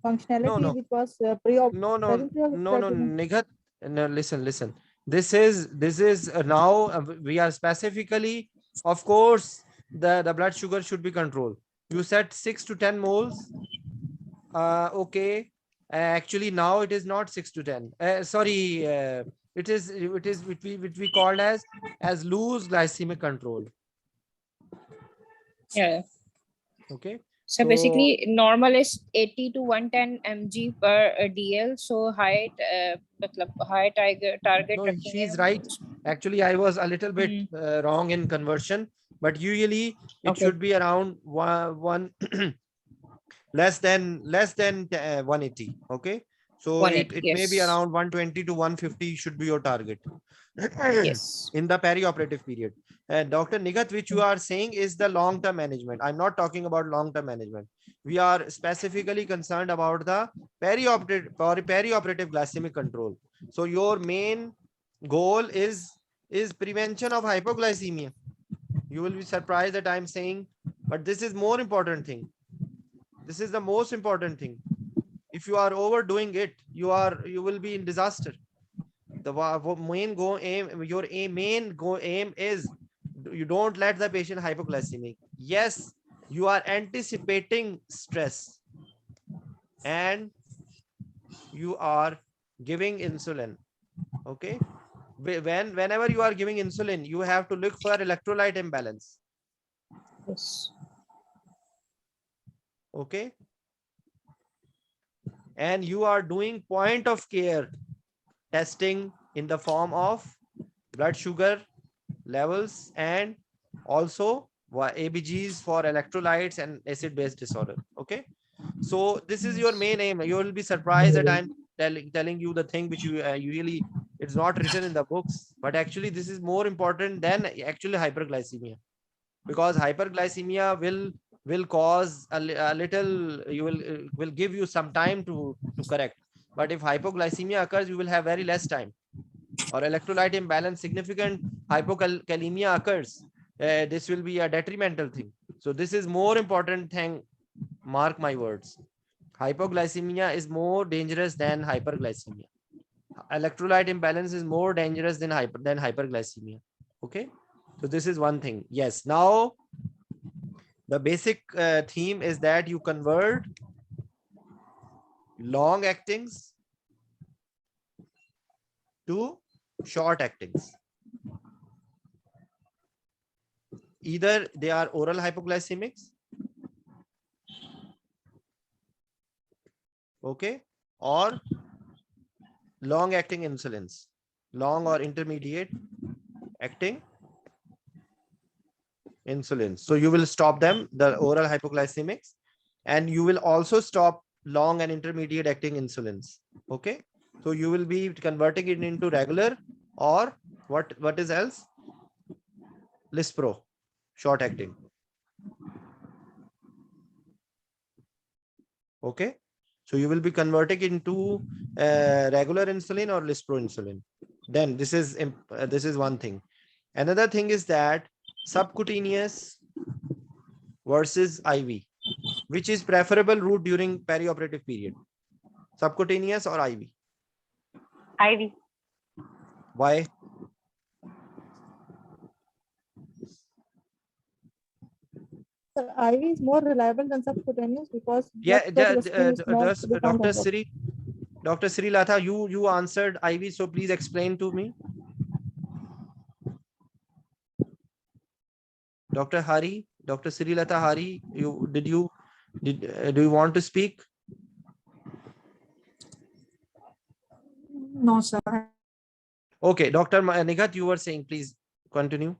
functionality no, which was no, no, presently of no, no, pregnant. Nighat. No, listen. This is now we are specifically, of course, the blood sugar should be controlled. You said 6 to 10 moles. Okay. Actually, now it is not 6 to 10. Sorry, it is which we called as loose glycemic control. Yeah. Okay. So So basically, normal is 80 to 110 mg per dl. So high, high target no, रखेंगे she's हम. right. Actually, I was a little bit Hmm. wrong in conversion, but usually it Okay. should be around one less than 180. Okay. So 180. it may be Yes. around 120 to 150 should be your target Yes. in the perioperative period. And Dr. Nigat, which you are saying is the long-term management. I'm not talking about long-term management. We are specifically concerned about the perioperative glycemic control. So your main goal is prevention of hypoglycemia. You will be surprised that I'm saying, but this is more important thing. This is the most important thing. If you are overdoing it, you will be in disaster. The main go aim, your main go aim is you don't let the patient hypoglycemic. Yes, you are anticipating stress and you are giving insulin. Okay. Whenever you are giving insulin, you have to look for electrolyte imbalance. Yes. Okay. And you are doing point of care testing in the form of blood sugar levels, and also ABGs for electrolytes and acid-base disorder. Okay. So this is your main aim. You will be surprised that I'm telling you the thing which you usually it's not written in the books, but actually this is more important than actually hyperglycemia, because hyperglycemia will cause a little, you will give you some time to correct, but if hypoglycemia occurs, you will have very less time. Or electrolyte imbalance, significant hypokalemia occurs, this will be a detrimental thing. So this is more important thing, mark my words. Hypoglycemia is more dangerous than hyperglycemia. Electrolyte imbalance is more dangerous than hyperglycemia. Okay, so this is one thing. Yes, now the basic theme is that you convert long actings to short actings. Either they are oral hypoglycemics, okay, or long acting insulins, long or intermediate acting insulins. So you will stop them, the oral hypoglycemics, and you will also stop long and intermediate acting insulins. Okay, so you will be converting it into regular, or what is else? Lispro, short acting. Okay, so you will be converting into regular insulin or Lispro insulin. Then this is one thing. Another thing is that subcutaneous versus IV, which is preferable route during perioperative period, subcutaneous or IV? IV. Why? Sir, IV is more reliable than subcutaneous because Yeah, blood flow to the skin is not to be found on top. Dr. Sri Latha, you answered IV, so please explain to me. Dr. Hari, Dr. Sri Latha Hari, do you want to speak? No, sir. Okay, Dr. Nighat, you were saying, please continue.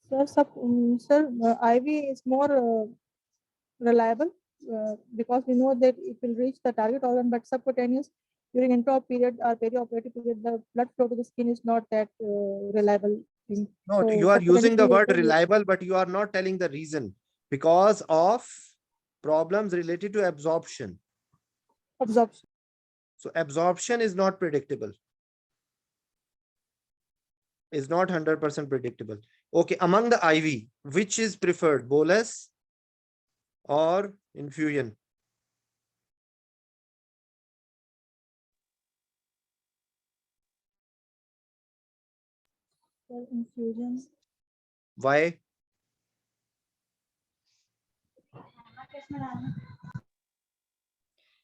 Sir, IV is more reliable because we know that it will reach the target organ, but subcutaneous during intra period or perioperative period, the blood flow to the skin is not that reliable thing. No, So you are using the word subcutaneously reliable, but you are not telling the reason. Because of problems related to absorption. absorption. So absorption is not predictable. Is not 100% predictable. Okay, among the IV, which is preferred, bolus or infusion? Infusion. Why?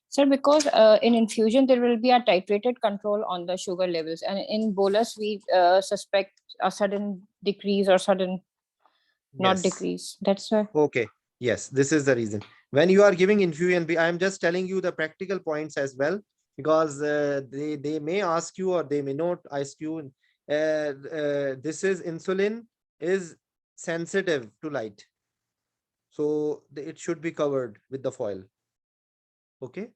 Sir, because in infusion, there will be a titrated control on the sugar levels. And in bolus, we suspect a sudden decrease or sudden not Yes. decrease. That's why. Okay. Yes, this is the reason. When you are giving infusion, I am just telling you the practical points as well, because they may ask you or they may not ask you. This is insulin is sensitive to light. So it should be covered with the foil. Okay.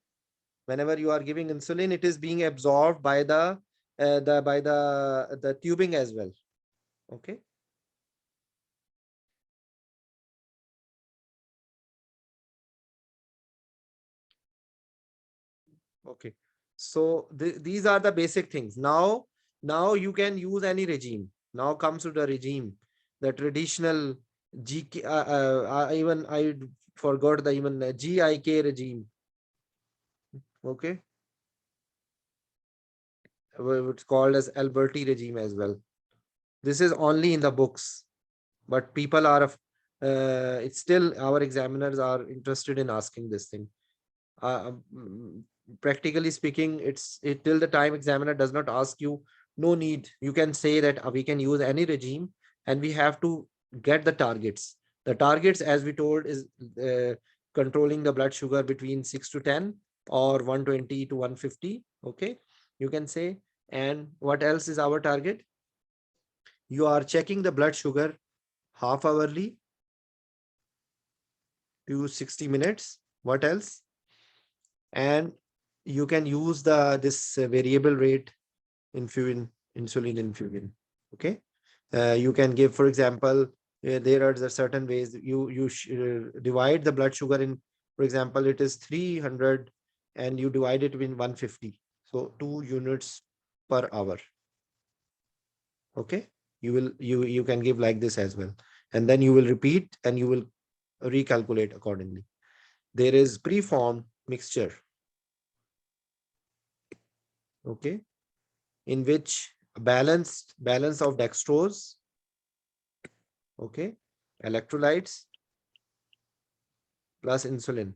Whenever you are giving insulin, it is being absorbed by the tubing as well. Okay. Okay. So these are the basic things. Now you can use any regime. Now comes to the regime, the traditional GK. Even I forgot the even GIK regime. Okay. It's called as Alberti regime as well. This is only in the books, but people are it's still our examiners are interested in asking this thing. Practically speaking, it's till the time examiner does not ask you, no need. You can say that we can use any regime, and we have to get the targets. The targets, as we told, is controlling the blood sugar between 6 to 10 or 120 to 150. Okay, you can say, And what else is our target? You are checking the blood sugar half hourly to 60 minutes. What else? And you can use this variable rate insulin infusion. Okay. You can give, for example, there are the certain ways you divide the blood sugar in. For example, it is 300 and you divide it in 150. So 2 units per hour. Okay. You can give like this as well. And then you will repeat and you will recalculate accordingly. There is preformed mixture. Okay. In which balance of dextrose, okay, electrolytes plus insulin,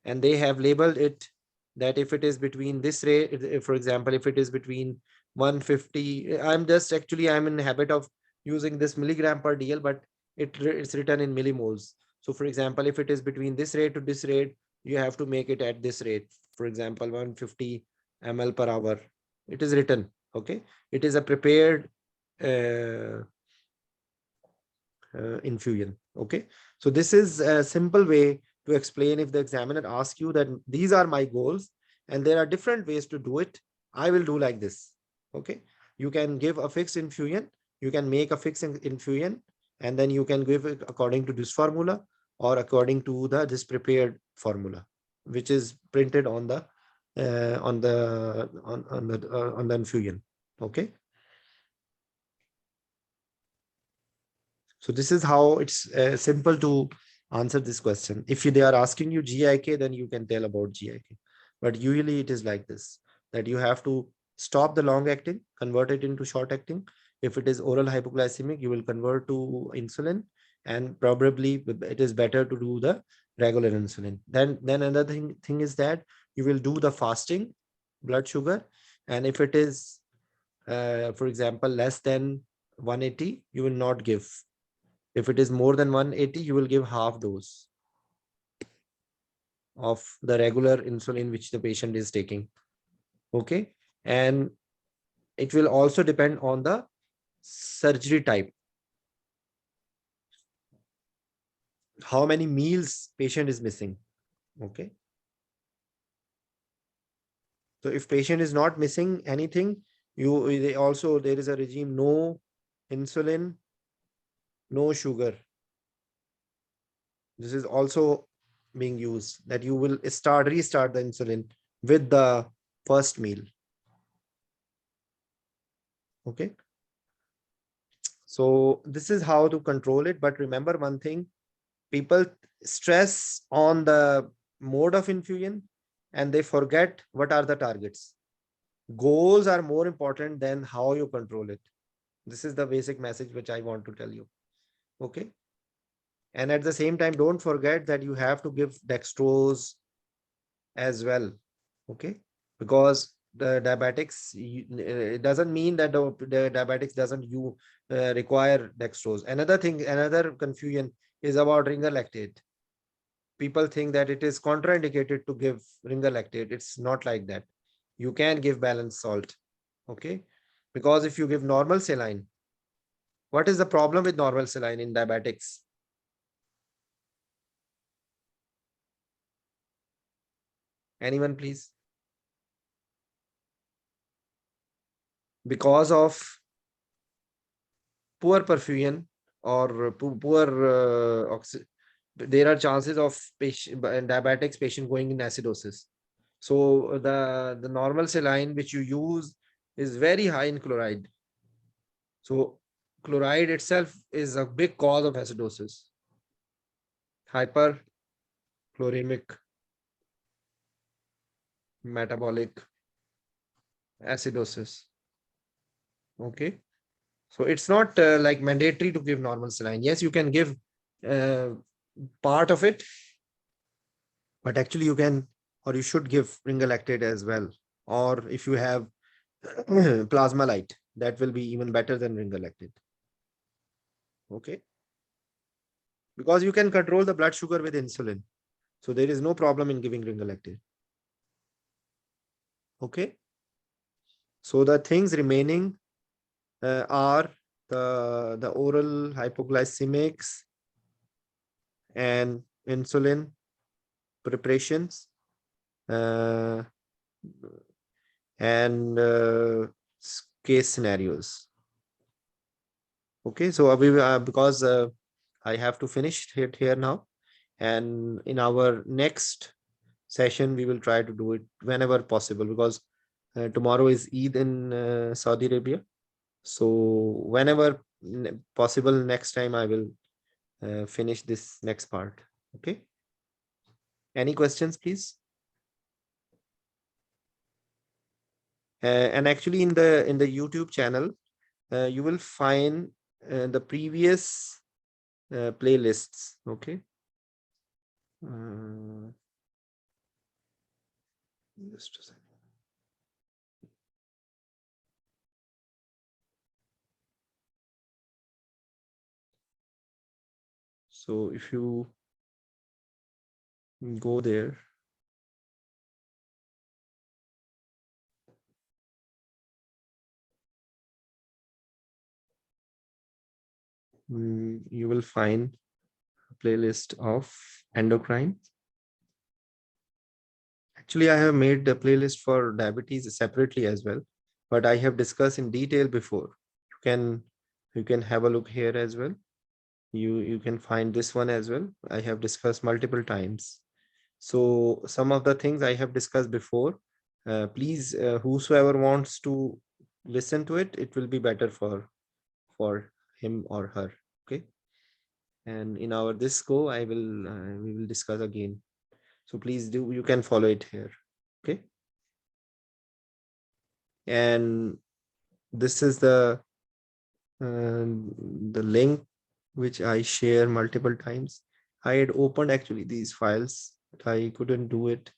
and they have labeled it that if it is between this rate, for example, if it is between 150, I'm in the habit of using this milligram per dl, but it's written in millimoles. So for example, if it is between this rate to this rate, you have to make it at this rate. For example, 150 ml per hour. It is written. Okay. It is a prepared infusion. Okay. So this is a simple way to explain. If the examiner asks you that these are my goals and there are different ways to do it, I will do like this. Okay. You can give a fixed infusion. You can make a fixed infusion and then you can give it according to this formula or according to this prepared formula, which is printed on the on the infusion. Okay. So this is how it's simple to answer this question. If they are asking you GIK, then you can tell about GIK. But usually it is like this, that you have to stop the long acting, convert it into short acting. If it is oral hypoglycemic, you will convert to insulin, and probably it is better to do the regular insulin. Then another thing is that you will do the fasting blood sugar. And if it is, for example, less than 180, you will not give. If it is more than 180, you will give half dose of the regular insulin which the patient is taking. Okay. And it will also depend on the surgery type. How many meals patient is missing. Okay. So if patient is not missing anything, there is a regime, no insulin, no sugar. This is also being used, that you will restart the insulin with the first meal. Okay. So this is how to control it. But remember one thing, people stress on the mode of infusion and they forget what are the targets. Goals are more important than how you control it. This is the basic message which I want to tell you. Okay. And at the same time, don't forget that you have to give dextrose as well. Okay. Because the diabetics, it doesn't mean that the diabetics doesn't require dextrose. Another confusion is about ringer lactate. People think that it is contraindicated to give ringer lactate. It's not like that. You can give balanced salt. Okay. Because if you give normal saline, what is the problem with normal saline in diabetics? Anyone, please? Because of poor perfusion or poor there are chances of diabetics patient going in acidosis. So the normal saline which you use is very high in chloride. So chloride itself is a big cause of acidosis, hyperchloremic metabolic acidosis. Okay. So it's not like mandatory to give normal saline. Yes, you can give part of it, but actually you can, or you should give ringer lactate as well. Or if you have plasma light, that will be even better than ringer lactate. Okay. Because you can control the blood sugar with insulin. So there is no problem in giving ringer lactate. Okay. So the things remaining are the oral hypoglycemics and insulin preparations, uh, and case scenarios. Okay, so because I have to finish it here now, and in our next session we will try to do it whenever possible, because tomorrow is Eid in Saudi Arabia. So whenever possible, next time I will finish this next part. Okay. Any questions, please? And actually, in the YouTube channel, you will find the previous playlists. Okay. Just a second. So if you go there, you will find a playlist of endocrine. Actually, I have made the playlist for diabetes separately as well, but I have discussed in detail before. You can have a look here as well. You can find this one as well. I have discussed multiple times. So some of the things I have discussed before, please, whosoever wants to listen to it, it will be better for him or her. Okay. And in our this go, we will discuss again. So please do, you can follow it here. Okay. And this is the link which I share multiple times. I had opened actually these files, but I couldn't do it.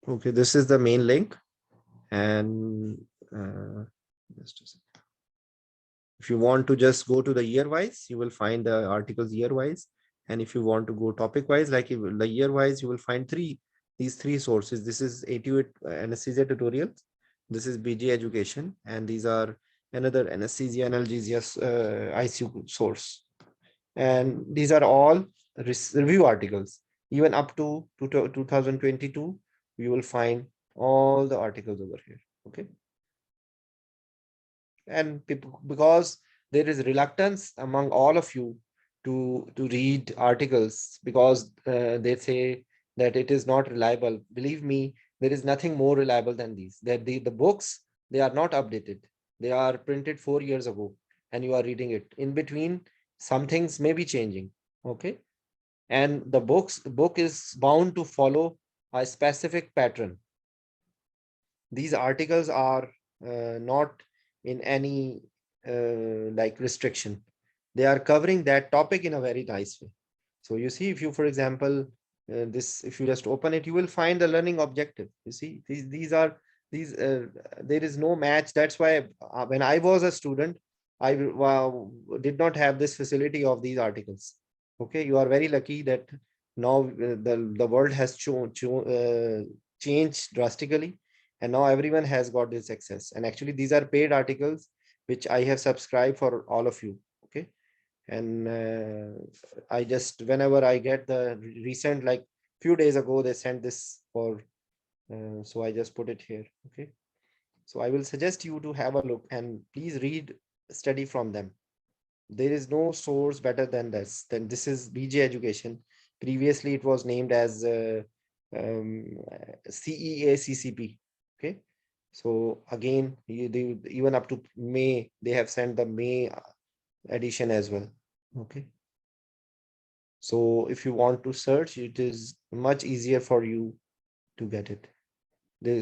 Okay, this is the main link, and just a second. If you want to just go to the year wise, you will find the articles year wise. And if you want to go topic wise, like the year wise, you will find these three sources. This is ATU anesthesia tutorials. This is BG education. And these are another anesthesia analgesia ICU source. And these are all review articles. Even up to 2022, you will find all the articles over here. Okay. And people, because there is reluctance among all of you to read articles, because they say that it is not reliable. Believe me, there is nothing more reliable than these. That the books, they are not updated. They are printed 4 years ago, and you are reading it. In between, some things may be changing. Okay. And the book is bound to follow a specific pattern. These articles are not in any like restriction. They are covering that topic in a very nice way. So you see, if you, for example, if you just open it, you will find the learning objective. You see, these there is no match. That's why when I was a student, I did not have this facility of these articles. Okay, you are very lucky that now the world has changed drastically, and now everyone has got this access. And actually, these are paid articles which I have subscribed for all of you. Okay. And I just, whenever I get the recent, like few days ago, they sent this for, so I just put it here. Okay. So I will suggest you to have a look and please read, study from them. There is no source better than this. Then this is BJ Education. Previously, it was named as CEACCP. Okay. So again, even up to May, they have sent the May edition as well. Okay. So if you want to search, it is much easier for you to get it.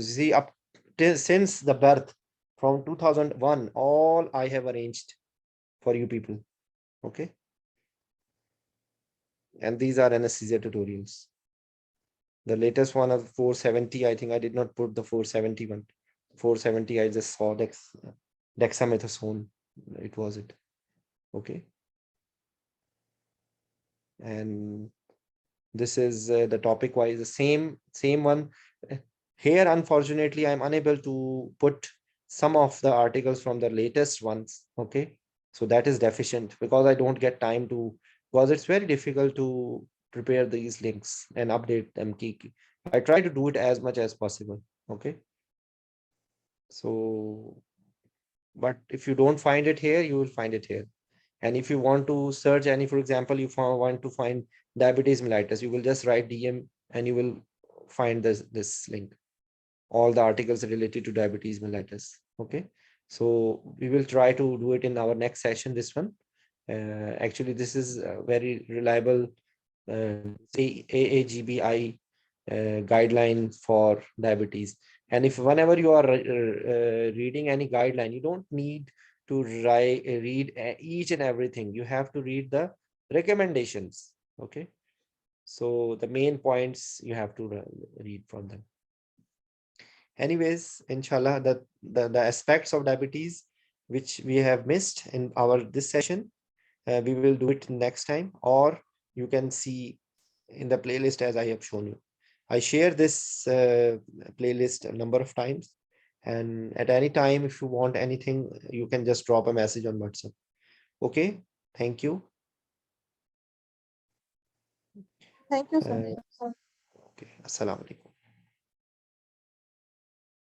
See, up since the birth from 2001, all I have arranged for you people. Okay. And these are anesthesia tutorials. The latest one of 470, I think I did not put the 471. 470, I just saw dexamethasone. It was it. Okay. And this is the topic wise the same one. Here unfortunately I'm unable to put some of the articles from the latest ones. Okay, so that is deficient because I don't get time to, because it's very difficult to prepare these links and update them. I try to do it as much as possible. Okay, so but if you don't find it here, you will find it here. And if you want to search any, for example, you want to find diabetes mellitus, you will just write DM and you will find this link, all the articles related to diabetes mellitus. Okay, so we will try to do it in our next session, this one. Actually, this is a very reliable AAGBI guideline for diabetes. And if whenever you are reading any guideline, you don't need to read each and everything. You have to read the recommendations. Okay, so the main points you have to read from them. Anyways, inshallah, the aspects of diabetes which we have missed in our this session, we will do it next time, or you can see in the playlist as I have shown you. I share this playlist a number of times, and at any time, if you want anything, you can just drop a message on WhatsApp. Okay, thank you. Thank you, sir. Okay, assalamu alaikum.